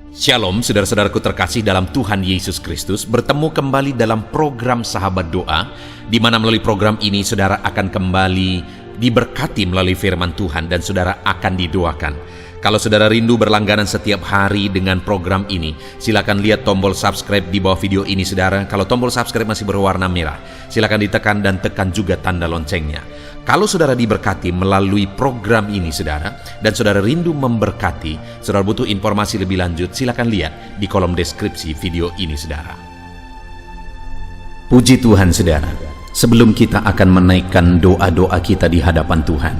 Shalom saudara-saudaraku terkasih dalam Tuhan Yesus Kristus. Bertemu kembali dalam program Sahabat Doa, di mana melalui program ini saudara akan kembali diberkati melalui firman Tuhan dan saudara akan didoakan. Kalau saudara rindu berlangganan setiap hari dengan program ini, silakan lihat tombol subscribe di bawah video ini saudara. Kalau tombol subscribe masih berwarna merah, silakan ditekan dan tekan juga tanda loncengnya. Kalau saudara diberkati melalui program ini saudara, dan saudara rindu memberkati, saudara butuh informasi lebih lanjut, silakan lihat di kolom deskripsi video ini saudara. Puji Tuhan saudara, sebelum kita akan menaikkan doa-doa kita di hadapan Tuhan,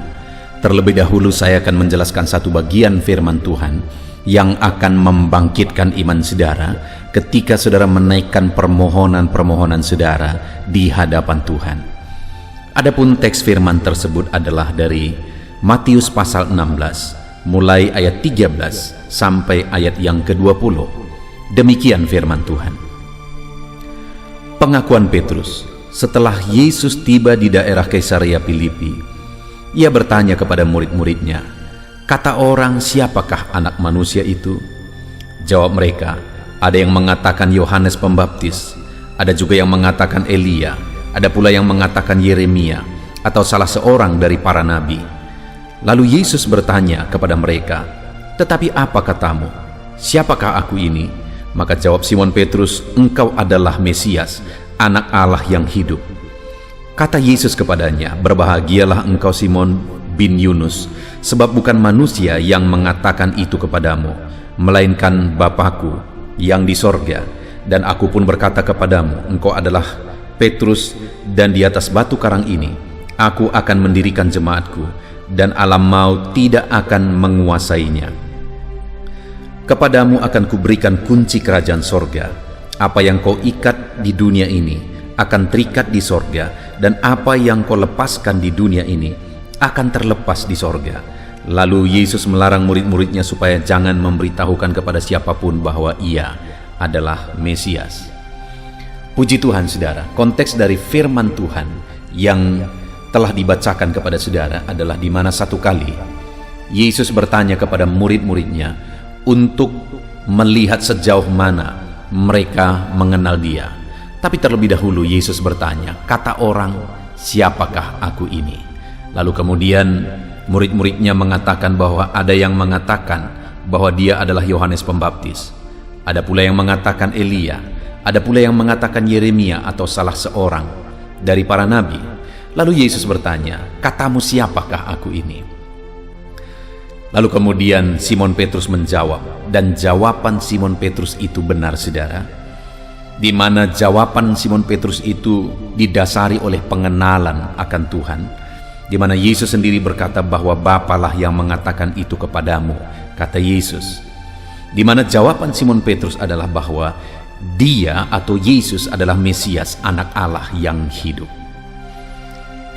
terlebih dahulu saya akan menjelaskan satu bagian firman Tuhan yang akan membangkitkan iman saudara ketika saudara menaikkan permohonan-permohonan saudara di hadapan Tuhan. Adapun teks firman tersebut adalah dari Matius pasal 16, mulai ayat 13 sampai ayat yang ke-20. Demikian firman Tuhan. Pengakuan Petrus. Setelah Yesus tiba di daerah Kaisarea Filipi, ia bertanya kepada murid-muridnya, "Kata orang, siapakah anak manusia itu?" Jawab mereka, "Ada yang mengatakan Yohanes Pembaptis, ada juga yang mengatakan Elia, ada pula yang mengatakan Yeremia atau salah seorang dari para nabi." Lalu Yesus bertanya kepada mereka, "Tetapi apa katamu? Siapakah aku ini?" Maka jawab Simon Petrus, "Engkau adalah Mesias, Anak Allah yang hidup." Kata Yesus kepadanya, "Berbahagialah engkau Simon bin Yunus, sebab bukan manusia yang mengatakan itu kepadamu, melainkan Bapa-Ku yang di sorga. Dan aku pun berkata kepadamu, engkau adalah Petrus, dan di atas batu karang ini aku akan mendirikan jemaatku, dan alam maut tidak akan menguasainya. Kepadamu akan kuberikan kunci kerajaan sorga. Apa yang kau ikat di dunia ini akan terikat di sorga, dan apa yang kau lepaskan di dunia ini akan terlepas di sorga." Lalu Yesus melarang murid-muridnya supaya jangan memberitahukan kepada siapapun bahwa ia adalah Mesias. Puji Tuhan saudara, konteks dari firman Tuhan yang telah dibacakan kepada saudara adalah di mana satu kali Yesus bertanya kepada murid-muridnya untuk melihat sejauh mana mereka mengenal dia. Tapi terlebih dahulu Yesus bertanya, "Kata orang, siapakah aku ini?" Lalu kemudian murid-muridnya mengatakan bahwa ada yang mengatakan bahwa dia adalah Yohanes Pembaptis, ada pula yang mengatakan Elia, ada pula yang mengatakan Yeremia atau salah seorang dari para nabi. Lalu Yesus bertanya, "Katamu siapakah aku ini?" Lalu kemudian Simon Petrus menjawab, dan jawaban Simon Petrus itu benar saudara, di mana jawaban Simon Petrus itu didasari oleh pengenalan akan Tuhan, di mana Yesus sendiri berkata bahwa Bapalah yang mengatakan itu kepadamu, kata Yesus. Di mana jawaban Simon Petrus adalah bahwa dia atau Yesus adalah Mesias, Anak Allah yang hidup.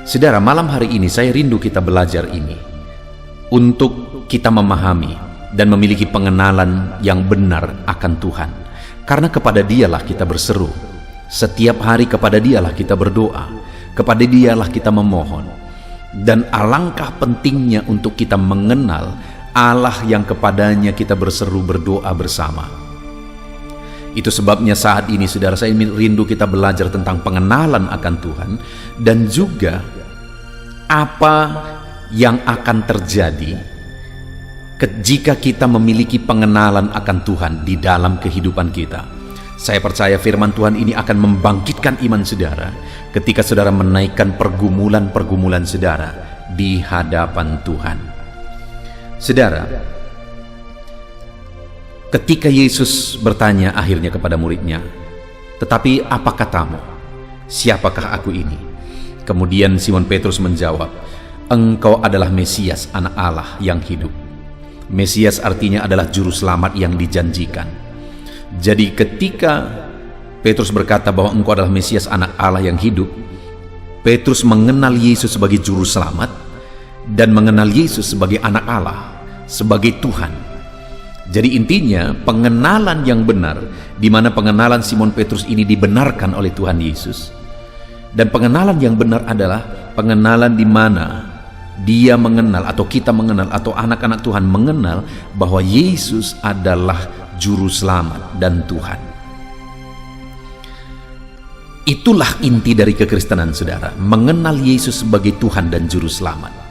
Saudara, malam hari ini saya rindu kita belajar ini untuk kita memahami dan memiliki pengenalan yang benar akan Tuhan. Karena kepada dialah kita berseru, setiap hari kepada dialah kita berdoa, kepada dialah kita memohon. Dan alangkah pentingnya untuk kita mengenal Allah yang kepadanya kita berseru berdoa bersama. Itu sebabnya saat ini saudara, saya rindu kita belajar tentang pengenalan akan Tuhan, dan juga apa yang akan terjadi jika kita memiliki pengenalan akan Tuhan di dalam kehidupan kita. Saya percaya firman Tuhan ini akan membangkitkan iman saudara ketika saudara menaikkan pergumulan-pergumulan saudara di hadapan Tuhan. Saudara, ketika Yesus bertanya akhirnya kepada muridnya, "Tetapi apa katamu? Siapakah aku ini?" Kemudian Simon Petrus menjawab, "Engkau adalah Mesias, Anak Allah yang hidup." Mesias artinya adalah juru selamat yang dijanjikan. Jadi ketika Petrus berkata bahwa engkau adalah Mesias, Anak Allah yang hidup, Petrus mengenal Yesus sebagai juru selamat dan mengenal Yesus sebagai Anak Allah, sebagai Tuhan. Jadi intinya pengenalan yang benar, di mana pengenalan Simon Petrus ini dibenarkan oleh Tuhan Yesus. Dan pengenalan yang benar adalah pengenalan di mana dia mengenal, atau kita mengenal, atau anak-anak Tuhan mengenal bahwa Yesus adalah Juru Selamat, dan Tuhan. Itulah inti dari kekristenan, saudara, mengenal Yesus sebagai Tuhan dan Juru Selamat.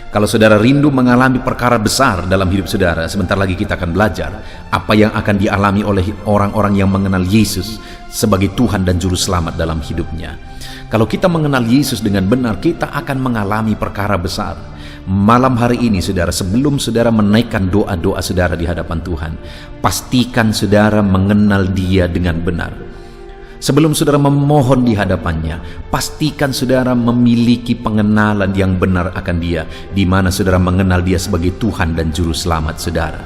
Kalau saudara rindu mengalami perkara besar dalam hidup saudara, sebentar lagi kita akan belajar apa yang akan dialami oleh orang-orang yang mengenal Yesus sebagai Tuhan dan Juru Selamat dalam hidupnya. Kalau kita mengenal Yesus dengan benar, kita akan mengalami perkara besar. Malam hari ini, saudara, sebelum saudara menaikkan doa-doa saudara di hadapan Tuhan, pastikan saudara mengenal Dia dengan benar. Sebelum saudara memohon di hadapannya, pastikan saudara memiliki pengenalan yang benar akan Dia, di mana saudara mengenal Dia sebagai Tuhan dan Juru Selamat saudara.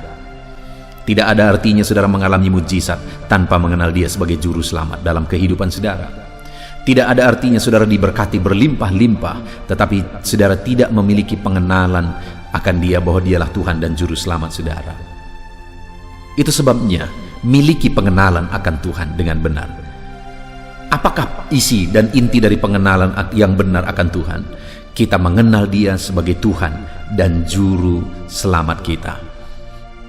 Tidak ada artinya saudara mengalami mujizat tanpa mengenal Dia sebagai Juru Selamat dalam kehidupan saudara. Tidak ada artinya saudara diberkati berlimpah-limpah, tetapi saudara tidak memiliki pengenalan akan Dia bahwa Dialah Tuhan dan Juru Selamat saudara. Itu sebabnya miliki pengenalan akan Tuhan dengan benar. Apakah isi dan inti dari pengenalan yang benar akan Tuhan? Kita mengenal Dia sebagai Tuhan dan Juru Selamat kita.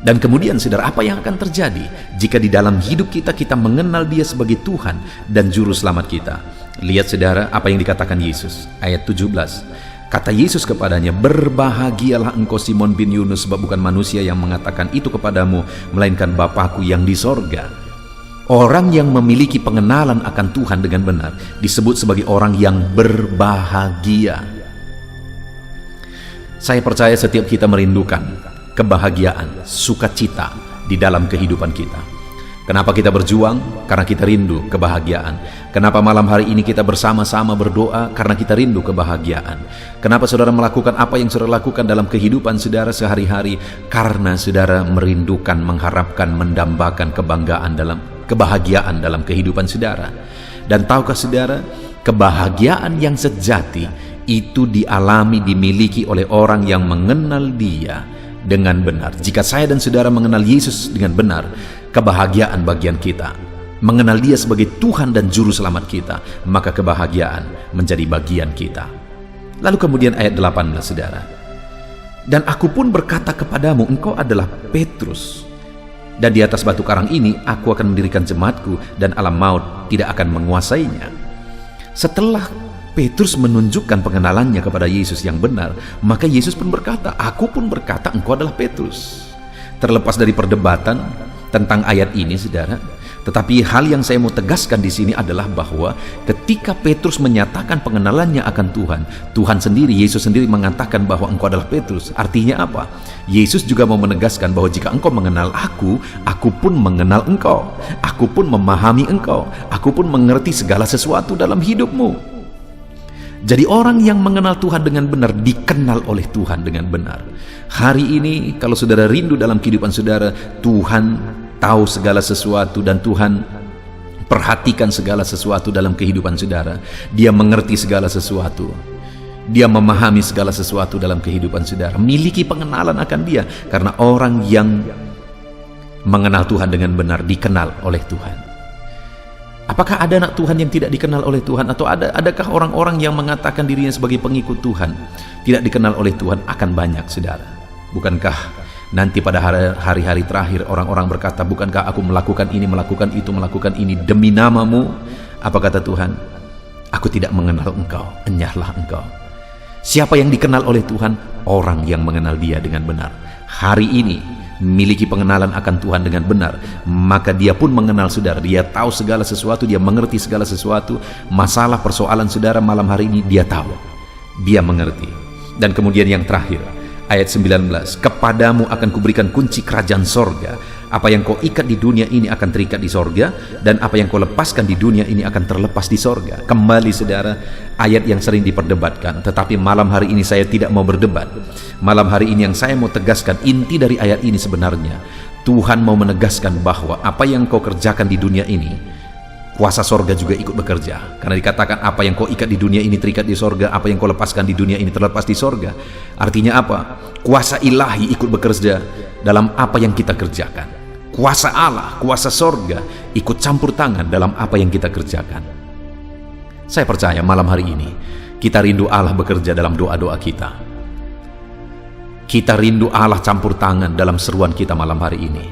Dan kemudian saudara, apa yang akan terjadi jika di dalam hidup kita mengenal Dia sebagai Tuhan dan Juru Selamat kita? Lihat saudara apa yang dikatakan Yesus, ayat 17. Kata Yesus kepadanya, "Berbahagialah engkau Simon bin Yunus, sebab bukan manusia yang mengatakan itu kepadamu, melainkan Bapa-Ku yang di sorga." Orang yang memiliki pengenalan akan Tuhan dengan benar disebut sebagai orang yang berbahagia. Saya percaya setiap kita merindukan kebahagiaan, sukacita di dalam kehidupan kita. Kenapa kita berjuang? Karena kita rindu kebahagiaan. Kenapa malam hari ini kita bersama-sama berdoa? Karena kita rindu kebahagiaan. Kenapa saudara melakukan apa yang saudara lakukan dalam kehidupan saudara sehari-hari? Karena saudara merindukan, mengharapkan, mendambakan kebahagiaan dalam kehidupan saudara. Dan tahukah saudara, kebahagiaan yang sejati itu dialami, dimiliki oleh orang yang mengenal Dia dengan benar. Jika saya dan saudara mengenal Yesus dengan benar, kebahagiaan bagian kita. Mengenal Dia sebagai Tuhan dan Juru Selamat kita, maka kebahagiaan menjadi bagian kita. Lalu kemudian ayat 18, saudara. "Dan aku pun berkata kepadamu, engkau adalah Petrus, dan di atas batu karang ini aku akan mendirikan jemaatku, dan alam maut tidak akan menguasainya." Setelah Petrus menunjukkan pengenalannya kepada Yesus yang benar, maka Yesus pun berkata, "Aku pun berkata engkau adalah Petrus." Terlepas dari perdebatan tentang ayat ini, saudara, tetapi hal yang saya mau tegaskan di sini adalah bahwa ketika Petrus menyatakan pengenalannya akan Tuhan, Tuhan sendiri, Yesus sendiri mengatakan bahwa engkau adalah Petrus. Artinya apa? Yesus juga mau menegaskan bahwa jika engkau mengenal aku pun mengenal engkau. Aku pun memahami engkau. Aku pun mengerti segala sesuatu dalam hidupmu. Jadi orang yang mengenal Tuhan dengan benar dikenal oleh Tuhan dengan benar. Hari ini kalau saudara rindu dalam kehidupan saudara, Tuhan tahu segala sesuatu dan Tuhan perhatikan segala sesuatu dalam kehidupan saudara. Dia mengerti segala sesuatu. Dia memahami segala sesuatu dalam kehidupan saudara. Miliki pengenalan akan Dia, karena orang yang mengenal Tuhan dengan benar dikenal oleh Tuhan. Apakah ada anak Tuhan yang tidak dikenal oleh Tuhan? Atau adakah orang-orang yang mengatakan dirinya sebagai pengikut Tuhan tidak dikenal oleh Tuhan? Akan banyak, saudara. Bukankah nanti pada hari-hari terakhir orang-orang berkata, "Bukankah aku melakukan ini, melakukan itu, melakukan ini demi nama-Mu?" Apa kata Tuhan? "Aku tidak mengenal engkau, enyahlah engkau." Siapa yang dikenal oleh Tuhan? Orang yang mengenal Dia dengan benar. Hari ini memiliki pengenalan akan Tuhan dengan benar, maka dia pun mengenal saudara. Dia tahu segala sesuatu, dia mengerti segala sesuatu. Masalah persoalan saudara malam hari ini dia tahu, dia mengerti. Dan kemudian yang terakhir, ayat 19, kepadamu akan kuberikan kunci kerajaan sorga. Apa yang kau ikat di dunia ini akan terikat di sorga, dan apa yang kau lepaskan di dunia ini akan terlepas di sorga. Kembali saudara, ayat yang sering diperdebatkan, tetapi malam hari ini saya tidak mau berdebat. Malam hari ini yang saya mau tegaskan, inti dari ayat ini sebenarnya, Tuhan mau menegaskan bahwa apa yang kau kerjakan di dunia ini, kuasa sorga juga ikut bekerja. Karena dikatakan apa yang kau ikat di dunia ini terikat di sorga, apa yang kau lepaskan di dunia ini terlepas di sorga. Artinya apa? Kuasa ilahi ikut bekerja dalam apa yang kita kerjakan. Kuasa Allah, kuasa sorga ikut campur tangan dalam apa yang kita kerjakan. Saya percaya malam hari ini kita rindu Allah bekerja dalam doa-doa kita. Kita rindu Allah campur tangan dalam seruan kita malam hari ini.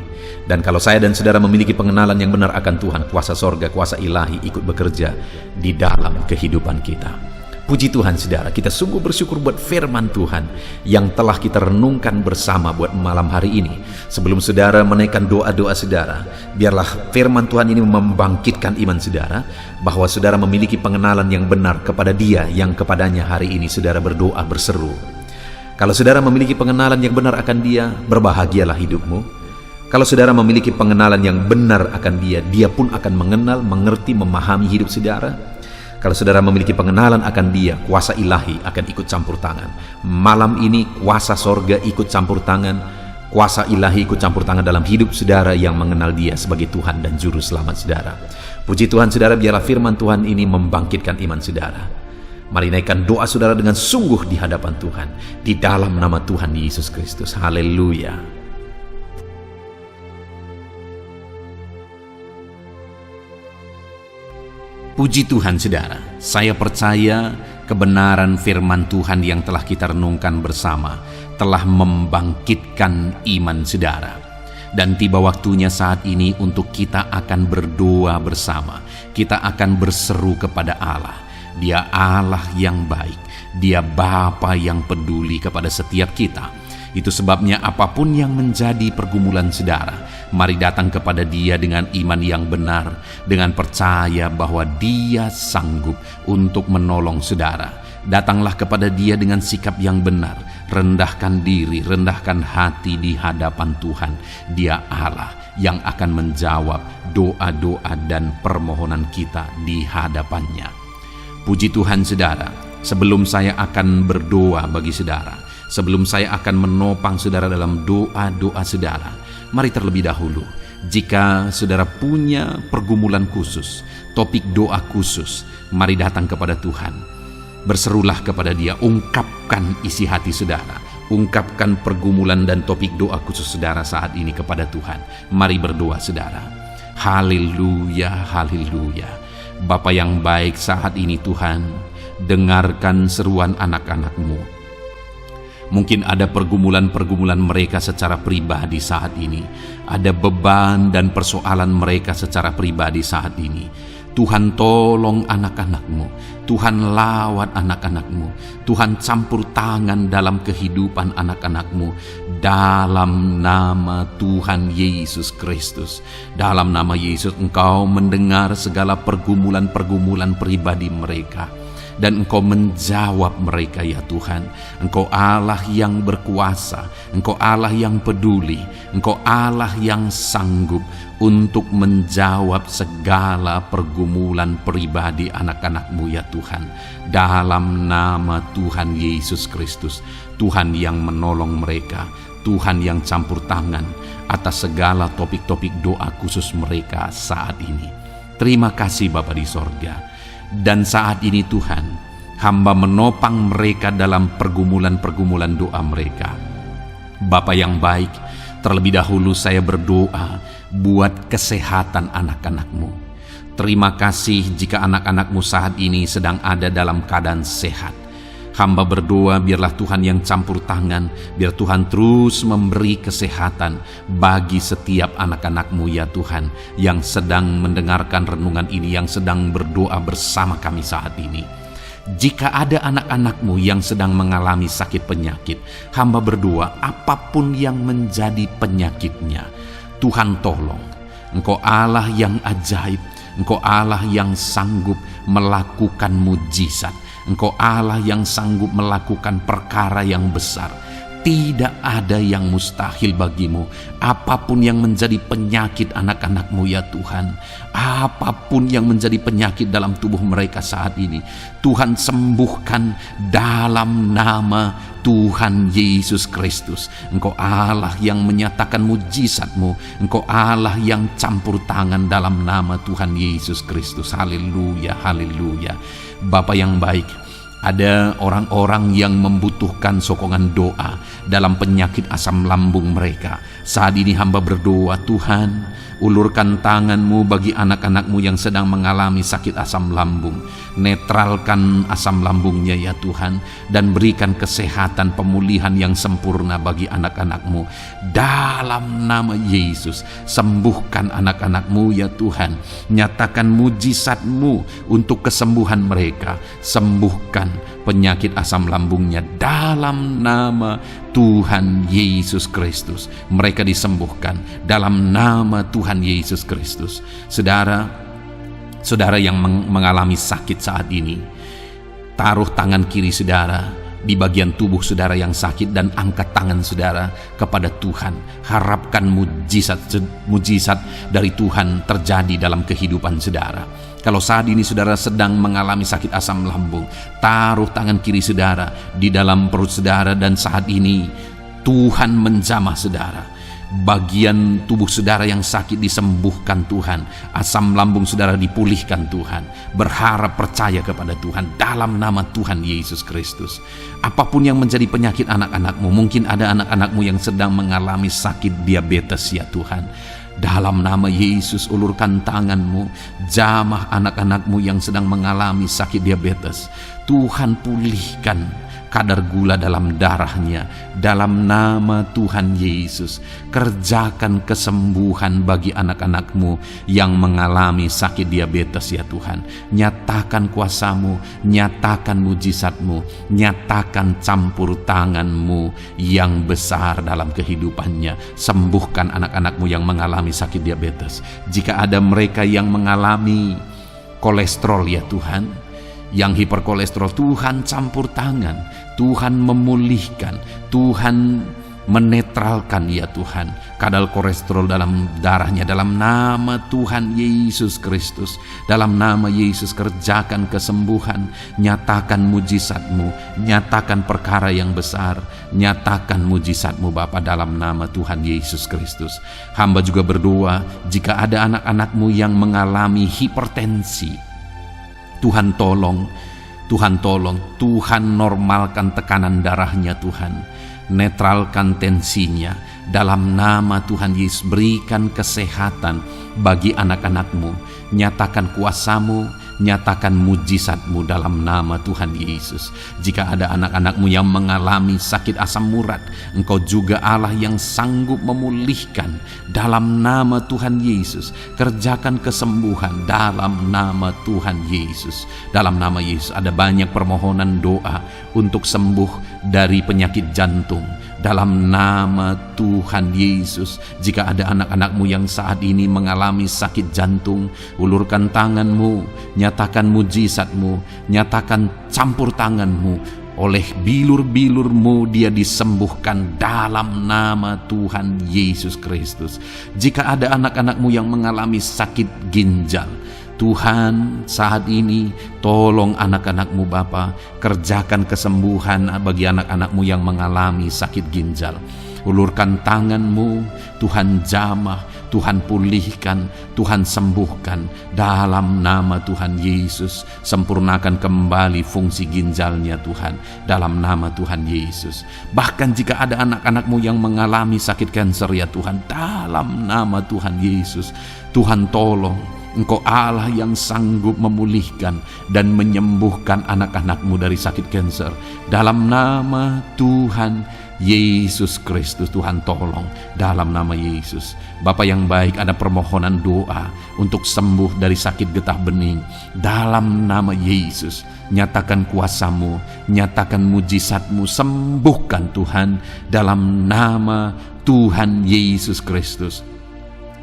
Dan kalau saya dan saudara memiliki pengenalan yang benar akan Tuhan, kuasa sorga, kuasa ilahi ikut bekerja di dalam kehidupan kita. Puji Tuhan saudara, kita sungguh bersyukur buat firman Tuhan yang telah kita renungkan bersama buat malam hari ini. Sebelum saudara menaikkan doa-doa saudara, biarlah firman Tuhan ini membangkitkan iman saudara, bahwa saudara memiliki pengenalan yang benar kepada Dia yang kepadanya hari ini saudara berdoa berseru. Kalau saudara memiliki pengenalan yang benar akan Dia, berbahagialah hidupmu. Kalau saudara memiliki pengenalan yang benar akan Dia, Dia pun akan mengenal, mengerti, memahami hidup saudara. Kalau saudara memiliki pengenalan akan Dia, kuasa ilahi akan ikut campur tangan. Malam ini kuasa sorga ikut campur tangan, kuasa ilahi ikut campur tangan dalam hidup saudara yang mengenal Dia sebagai Tuhan dan Juru Selamat saudara. Puji Tuhan saudara, biarlah firman Tuhan ini membangkitkan iman saudara. Mari naikkan doa saudara dengan sungguh di hadapan Tuhan, di dalam nama Tuhan Yesus Kristus. Haleluya. Puji Tuhan saudara, saya percaya kebenaran firman Tuhan yang telah kita renungkan bersama telah membangkitkan iman saudara. Dan tiba waktunya saat ini untuk kita akan berdoa bersama. Kita akan berseru kepada Allah. Dia Allah yang baik, Dia Bapa yang peduli kepada setiap kita. Itu sebabnya apapun yang menjadi pergumulan saudara, mari datang kepada Dia dengan iman yang benar, dengan percaya bahwa Dia sanggup untuk menolong saudara. Datanglah kepada Dia dengan sikap yang benar, rendahkan diri, rendahkan hati di hadapan Tuhan. Dia Allah yang akan menjawab doa-doa dan permohonan kita di hadapannya. Puji Tuhan saudara, sebelum saya akan berdoa bagi saudara, sebelum saya akan menopang saudara dalam doa-doa saudara, mari terlebih dahulu, jika saudara punya pergumulan khusus, topik doa khusus, mari datang kepada Tuhan. Berserulah kepada Dia, ungkapkan isi hati saudara, ungkapkan pergumulan dan topik doa khusus saudara saat ini kepada Tuhan. Mari berdoa saudara. Haleluya, haleluya. Bapa yang baik, saat ini Tuhan, dengarkan seruan anak-anak-Mu. Mungkin ada pergumulan-pergumulan mereka secara pribadi saat ini. Ada beban dan persoalan mereka secara pribadi saat ini. Tuhan tolong anak-anak-Mu. Tuhan lawat anak-anak-Mu. Tuhan campur tangan dalam kehidupan anak-anak-Mu. Dalam nama Tuhan Yesus Kristus. Dalam nama Yesus Engkau mendengar segala pergumulan-pergumulan pribadi mereka. Dan Engkau menjawab mereka ya Tuhan. Engkau Allah yang berkuasa, Engkau Allah yang peduli, Engkau Allah yang sanggup untuk menjawab segala pergumulan pribadi anak-anak-Mu ya Tuhan. Dalam nama Tuhan Yesus Kristus, Tuhan yang menolong mereka, Tuhan yang campur tangan atas segala topik-topik doa khusus mereka saat ini. Terima kasih Bapa di sorga. Dan saat ini Tuhan, hamba menopang mereka dalam pergumulan-pergumulan doa mereka. Bapa yang baik, terlebih dahulu saya berdoa buat kesehatan anak-anak-Mu. Terima kasih jika anak-anak-Mu saat ini sedang ada dalam keadaan sehat. Hamba berdoa biarlah Tuhan yang campur tangan, biar Tuhan terus memberi kesehatan bagi setiap anak-anak-Mu ya Tuhan, yang sedang mendengarkan renungan ini, yang sedang berdoa bersama kami saat ini. Jika ada anak-anak-Mu yang sedang mengalami sakit penyakit, hamba berdoa apapun yang menjadi penyakitnya, Tuhan tolong. Engkau Allah yang ajaib, Engkau Allah yang sanggup melakukan mujizat. Engkau Allah yang sanggup melakukan perkara yang besar. Tidak ada yang mustahil bagimu. Apapun yang menjadi penyakit anak-anak-Mu ya Tuhan, apapun yang menjadi penyakit dalam tubuh mereka saat ini, Tuhan sembuhkan dalam nama Tuhan Yesus Kristus. Engkau Allah yang menyatakan mujizat-Mu. Engkau Allah yang campur tangan dalam nama Tuhan Yesus Kristus. Haleluya, haleluya. Bapa yang baik, Ada orang-orang yang membutuhkan sokongan doa dalam penyakit asam lambung mereka. Saat ini hamba berdoa, Tuhan, ulurkan tangan-Mu bagi anak-anak-Mu yang sedang mengalami sakit asam lambung. Netralkan asam lambungnya ya Tuhan, dan berikan kesehatan pemulihan yang sempurna bagi anak-anak-Mu. Dalam nama Yesus, sembuhkan anak-anak-Mu ya Tuhan. Nyatakan mujizat-Mu untuk kesembuhan mereka. Sembuhkan penyakit asam lambungnya dalam nama Tuhan Yesus Kristus. Mereka disembuhkan dalam nama Tuhan Yesus Kristus. Saudara yang mengalami sakit saat ini, taruh tangan kiri saudara di bagian tubuh saudara yang sakit dan angkat tangan saudara kepada Tuhan. Harapkan mujizat dari Tuhan terjadi dalam kehidupan saudara. Kalau saat ini saudara sedang mengalami sakit asam lambung, taruh tangan kiri saudara di dalam perut saudara, dan saat ini Tuhan menjamah saudara. Bagian tubuh saudara yang sakit disembuhkan Tuhan. Asam lambung saudara dipulihkan Tuhan. Berharap, percaya kepada Tuhan dalam nama Tuhan Yesus Kristus. Apapun yang menjadi penyakit anak-anakmu, mungkin ada anak-anakmu yang sedang mengalami sakit diabetes ya Tuhan. Dalam nama Yesus, ulurkan tangan-Mu, jamah anak-anak-Mu yang sedang mengalami sakit diabetes. Tuhan pulihkan kadar gula dalam darahnya. Dalam nama Tuhan Yesus, kerjakan kesembuhan bagi anak-anak-Mu yang mengalami sakit diabetes ya Tuhan. Nyatakan kuasa-Mu, nyatakan mujizat-Mu, nyatakan campur tangan-Mu yang besar dalam kehidupannya. Sembuhkan anak-anak-Mu yang mengalami sakit diabetes. Jika ada mereka yang mengalami kolesterol ya Tuhan, yang hiperkolesterol, Tuhan campur tangan, Tuhan memulihkan, Tuhan menetralkan ya Tuhan kadar kolesterol dalam darahnya. Dalam nama Tuhan Yesus Kristus, dalam nama Yesus, kerjakan kesembuhan, nyatakan mujizat-Mu, nyatakan perkara yang besar, nyatakan mujizat-Mu Bapa, dalam nama Tuhan Yesus Kristus. Hamba juga berdoa, jika ada anak-anak-Mu yang mengalami hipertensi, Tuhan tolong, Tuhan normalkan tekanan darahnya Tuhan, netralkan tensinya, dalam nama Tuhan Yesus. Berikan kesehatan bagi anak-anak-Mu, nyatakan kuasa-Mu, nyatakan mujizat-Mu dalam nama Tuhan Yesus. Jika ada anak-anak-Mu yang mengalami sakit asam urat, Engkau juga Allah yang sanggup memulihkan. Dalam nama Tuhan Yesus, kerjakan kesembuhan dalam nama Tuhan Yesus. Dalam nama Yesus, ada banyak permohonan doa untuk sembuh dari penyakit jantung. Dalam nama Tuhan Yesus, jika ada anak-anak-Mu yang saat ini mengalami sakit jantung, ulurkan tangan-Mu, nyatakan mujizat-Mu, nyatakan campur tangan-Mu. Oleh bilur-bilur-Mu dia disembuhkan dalam nama Tuhan Yesus Kristus. Jika ada anak-anak-Mu yang mengalami sakit ginjal, Tuhan saat ini tolong anak-anak-Mu Bapa, kerjakan kesembuhan bagi anak-anak-Mu yang mengalami sakit ginjal. Ulurkan tangan-Mu, Tuhan jamah, Tuhan pulihkan, Tuhan sembuhkan dalam nama Tuhan Yesus. Sempurnakan kembali fungsi ginjalnya Tuhan, dalam nama Tuhan Yesus. Bahkan jika ada anak-anak-Mu yang mengalami sakit kanker ya Tuhan, dalam nama Tuhan Yesus, Tuhan tolong. Engkau Allah yang sanggup memulihkan dan menyembuhkan anak-anak-Mu dari sakit kanker. Dalam nama Tuhan Yesus Kristus, Tuhan tolong dalam nama Yesus. Bapa yang baik, ada permohonan doa untuk sembuh dari sakit getah bening. Dalam nama Yesus, nyatakan kuasa-Mu, nyatakan mujizat-Mu, sembuhkan Tuhan dalam nama Tuhan Yesus Kristus.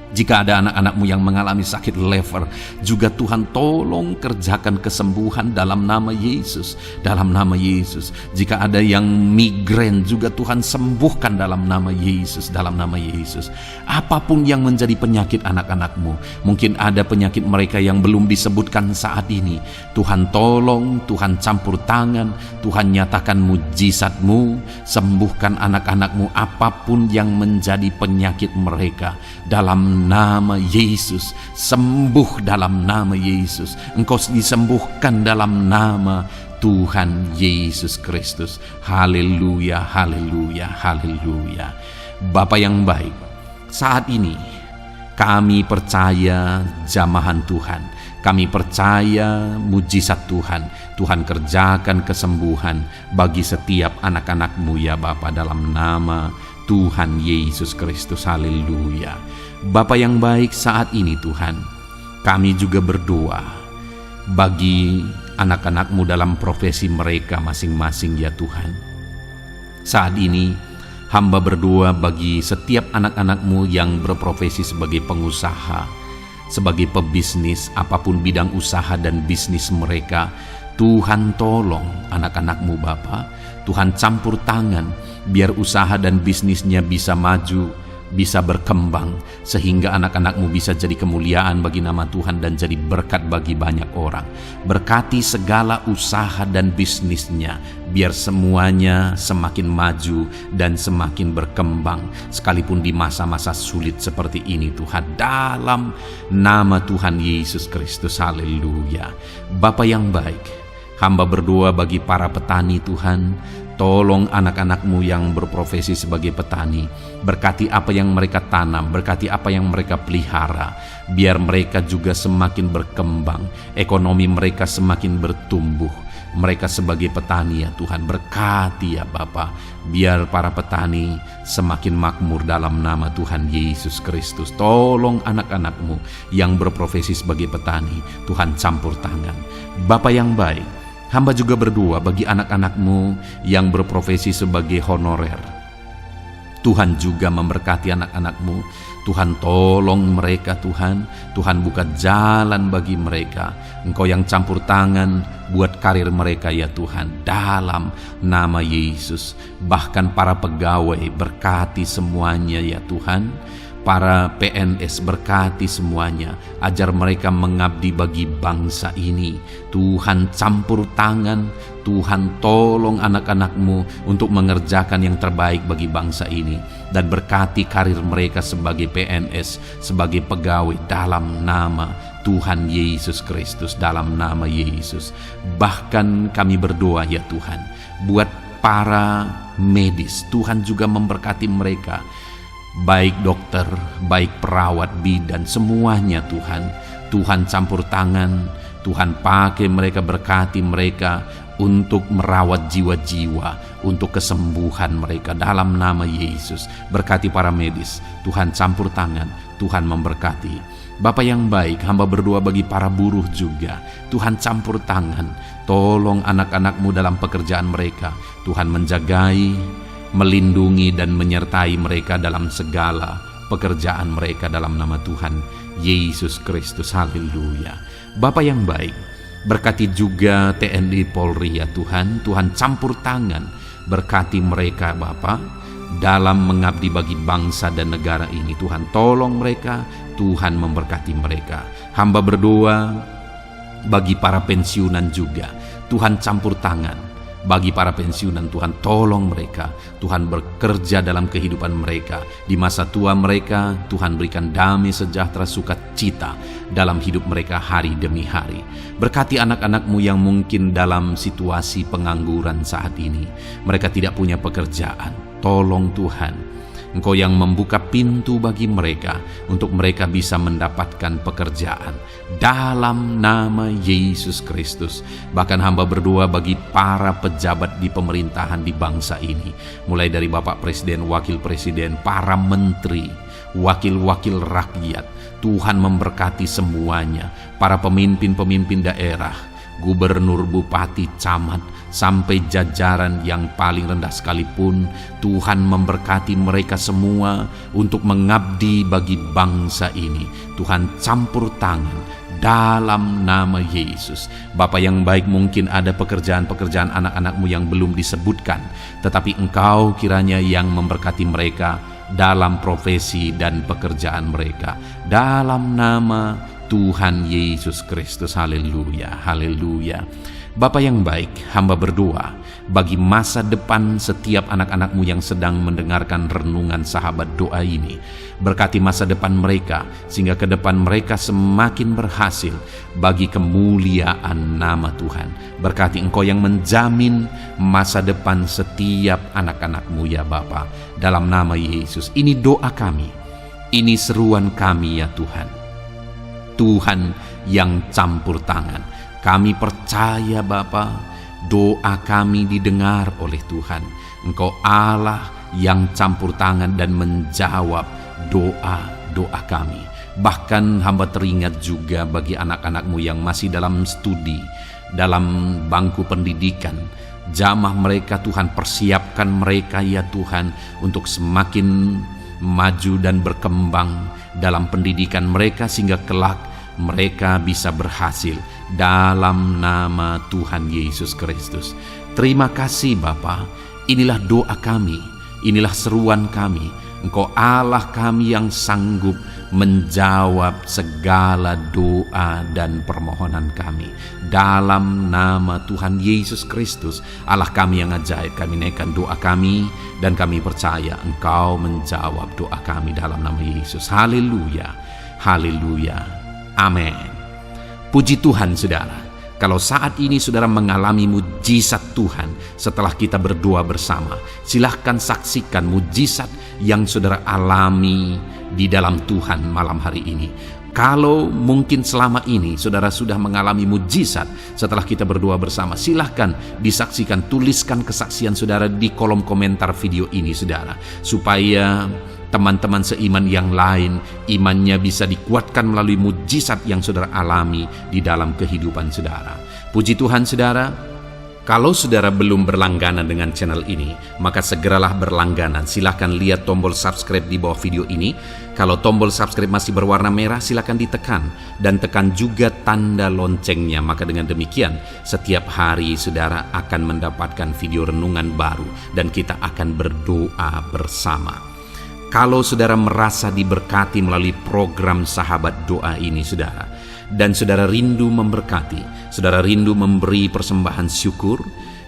Jika ada anak-anak-Mu yang mengalami sakit lever, juga Tuhan tolong kerjakan kesembuhan dalam nama Yesus. Dalam nama Yesus. Jika ada yang migrain, juga Tuhan sembuhkan dalam nama Yesus. Dalam nama Yesus. Apapun yang menjadi penyakit anak-anak-Mu, mungkin ada penyakit mereka yang belum disebutkan saat ini, Tuhan tolong, Tuhan campur tangan, Tuhan nyatakan mujizat-Mu, sembuhkan anak-anak-Mu apapun yang menjadi penyakit mereka. Dalam nama Yesus, sembuh dalam nama Yesus. Engkau disembuhkan dalam nama Tuhan Yesus Kristus. Haleluya, haleluya, haleluya. Bapa yang baik, saat ini kami percaya jamahan Tuhan, kami percaya mujizat Tuhan. Tuhan kerjakan kesembuhan bagi setiap anak-anak-Mu ya Bapa, dalam nama Tuhan Yesus Kristus. Haleluya. Bapa yang baik, saat ini Tuhan, kami juga berdoa bagi anak-anak-Mu dalam profesi mereka masing-masing ya Tuhan. Saat ini hamba berdoa bagi setiap anak-anak-Mu yang berprofesi sebagai pengusaha, sebagai pebisnis, apapun bidang usaha dan bisnis mereka. Tuhan tolong anak-anak-Mu Bapa, Tuhan campur tangan biar usaha dan bisnisnya bisa maju, bisa berkembang, sehingga anak-anak-Mu bisa jadi kemuliaan bagi nama Tuhan dan jadi berkat bagi banyak orang. Berkati segala usaha dan bisnisnya, biar semuanya semakin maju dan semakin berkembang, sekalipun di masa-masa sulit seperti ini Tuhan, dalam nama Tuhan Yesus Kristus. Haleluya. Bapa yang baik, hamba berdoa bagi para petani Tuhan. Tolong anak-anak-Mu yang berprofesi sebagai petani, berkati apa yang mereka tanam, berkati apa yang mereka pelihara, biar mereka juga semakin berkembang, ekonomi mereka semakin bertumbuh. Mereka sebagai petani ya Tuhan, berkati ya Bapa, biar para petani semakin makmur dalam nama Tuhan Yesus Kristus. Tolong anak-anak-Mu yang berprofesi sebagai petani, Tuhan campur tangan. Bapa yang baik, hamba juga berdoa bagi anak-anak-Mu yang berprofesi sebagai honorer. Tuhan juga memberkati anak-anak-Mu. Tuhan tolong mereka Tuhan. Tuhan buka jalan bagi mereka. Engkau yang campur tangan buat karir mereka ya Tuhan, dalam nama Yesus. Bahkan para pegawai berkati semuanya ya Tuhan. Para PNS berkati semuanya, ajar mereka mengabdi bagi bangsa ini. Tuhan campur tangan, Tuhan tolong anak-anak-Mu untuk mengerjakan yang terbaik bagi bangsa ini. Dan berkati karir mereka sebagai PNS, sebagai pegawai, dalam nama Tuhan Yesus Kristus, dalam nama Yesus. Bahkan kami berdoa ya Tuhan, buat para medis, Tuhan juga memberkati mereka, baik dokter, baik perawat, bidan, semuanya Tuhan. Tuhan campur tangan, Tuhan pakai mereka, berkati mereka untuk merawat jiwa-jiwa, untuk kesembuhan mereka dalam nama Yesus. Berkati para medis, Tuhan campur tangan, Tuhan memberkati. Bapa yang baik, hamba berdoa bagi para buruh juga. Tuhan campur tangan, tolong anak-anak-Mu dalam pekerjaan mereka. Tuhan menjagai, melindungi dan menyertai mereka dalam segala pekerjaan mereka dalam nama Tuhan Yesus Kristus. Haleluya. Bapa yang baik, berkati juga TNI Polri ya Tuhan. Tuhan campur tangan, berkati mereka Bapa dalam mengabdi bagi bangsa dan negara ini. Tuhan tolong mereka, Tuhan memberkati mereka. Hamba berdoa bagi para pensiunan juga. Tuhan campur tangan bagi para pensiunan, Tuhan tolong mereka. Tuhan bekerja dalam kehidupan mereka. Di masa tua mereka, Tuhan berikan damai sejahtera sukacita dalam hidup mereka hari demi hari. Berkati anak-anak-Mu yang mungkin dalam situasi pengangguran saat ini. Mereka tidak punya pekerjaan. Tolong Tuhan, Engkau yang membuka pintu bagi mereka untuk mereka bisa mendapatkan pekerjaan dalam nama Yesus Kristus. Bahkan hamba berdoa bagi para pejabat di pemerintahan di bangsa ini, mulai dari Bapak Presiden, Wakil Presiden, para menteri, wakil-wakil rakyat. Tuhan memberkati semuanya, para pemimpin-pemimpin daerah, gubernur, bupati, camat, sampai jajaran yang paling rendah sekalipun. Tuhan memberkati mereka semua untuk mengabdi bagi bangsa ini. Tuhan campur tangan dalam nama Yesus. Bapa yang baik, mungkin ada pekerjaan-pekerjaan anak-anak-Mu yang belum disebutkan, tetapi Engkau kiranya yang memberkati mereka dalam profesi dan pekerjaan mereka, dalam nama Tuhan Yesus Kristus. Haleluya, haleluya. Bapa yang baik, hamba berdoa bagi masa depan setiap anak-anak-Mu yang sedang mendengarkan renungan sahabat doa ini. Berkati masa depan mereka, sehingga ke depan mereka semakin berhasil bagi kemuliaan nama Tuhan. Berkati Engkau yang menjamin masa depan setiap anak-anak-Mu ya Bapa. Dalam nama Yesus, ini doa kami, ini seruan kami ya Tuhan. Tuhan yang campur tangan. Kami percaya Bapa, doa kami didengar oleh Tuhan. Engkau Allah yang campur tangan dan menjawab doa-doa kami. Bahkan hamba teringat juga bagi anak-anak-Mu yang masih dalam studi, dalam bangku pendidikan. Jamah mereka Tuhan, persiapkan mereka ya Tuhan untuk semakin maju dan berkembang dalam pendidikan mereka, sehingga kelak mereka bisa berhasil dalam nama Tuhan Yesus Kristus. Terima kasih Bapa. Inilah doa kami, inilah seruan kami. Engkau Allah kami yang sanggup menjawab segala doa dan permohonan kami. Dalam nama Tuhan Yesus Kristus, Allah kami yang ajaib, kami naikkan doa kami dan kami percaya Engkau menjawab doa kami dalam nama Yesus. Haleluya, haleluya. Amin. Puji Tuhan saudara, kalau saat ini saudara mengalami mujizat Tuhan setelah kita berdoa bersama, silahkan saksikan mujizat yang saudara alami di dalam Tuhan malam hari ini. Kalau mungkin selama ini saudara sudah mengalami mujizat setelah kita berdoa bersama, silahkan disaksikan, tuliskan kesaksian saudara di kolom komentar video ini saudara, supaya teman-teman seiman yang lain imannya bisa dikuatkan melalui mujizat yang saudara alami di dalam kehidupan saudara. Puji Tuhan saudara, kalau saudara belum berlangganan dengan channel ini, maka segeralah berlangganan. Silahkan lihat tombol subscribe di bawah video ini. Kalau tombol subscribe masih berwarna merah, silahkan ditekan dan tekan juga tanda loncengnya. Maka dengan demikian setiap hari saudara akan mendapatkan video renungan baru dan kita akan berdoa bersama. Kalau saudara merasa diberkati melalui program sahabat doa ini saudara, dan saudara rindu memberkati, saudara rindu memberi persembahan syukur,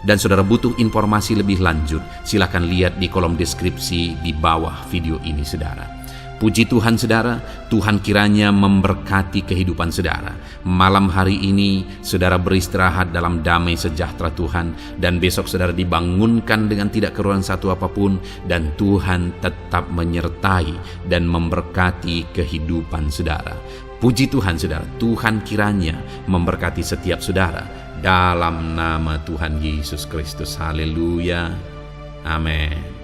dan saudara butuh informasi lebih lanjut, silakan lihat di kolom deskripsi di bawah video ini saudara. Puji Tuhan saudara, Tuhan kiranya memberkati kehidupan saudara. Malam hari ini saudara beristirahat dalam damai sejahtera Tuhan, dan besok saudara dibangunkan dengan tidak kekurangan satu apapun, dan Tuhan tetap menyertai dan memberkati kehidupan saudara. Puji Tuhan saudara, Tuhan kiranya memberkati setiap saudara dalam nama Tuhan Yesus Kristus. Haleluya. Amin.